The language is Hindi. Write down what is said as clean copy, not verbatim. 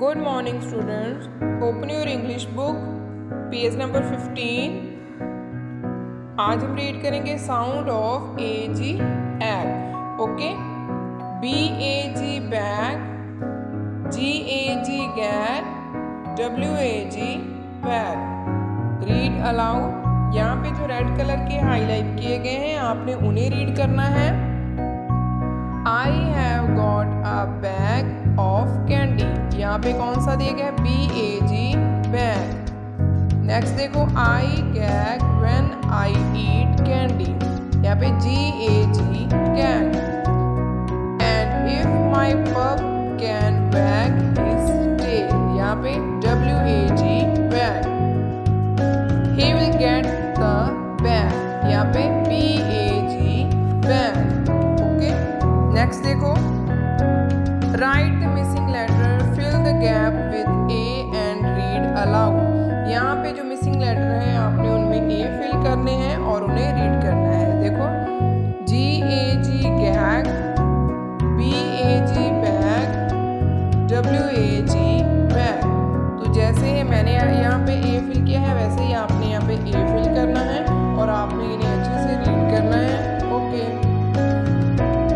Good morning students. Open your English book, page number 15. आज हम रीड करेंगे sound of A G ag. Okay, B A G bag, G A G gag, W A G bag. Read aloud. यहाँ पे जो रेड कलर के हाईलाइट किए गए हैं आपने उन्हें रीड करना है. I have got a bag of candy. यहाँ पे कौन सा दिया गया है? BAG bag. नेक्स्ट देखो, I gag when I eat candy. यहाँ पे GAG gag. And if my pup can wag his tail. यहाँ पे WAG wag. He will get the bag. यहाँ पे BAG bag. नेक्स्ट देखो, write the missing letter, fill the gap with A and read aloud. यहाँ पे जो मिसिंग लेटर है आपने उनमें ए फिल करने हैं और उन्हें रीड करना है. देखो, G A G gag, B A G bag, W A G bag. तो जैसे मैंने यहाँ पे ए फिल किया है वैसे ही आपने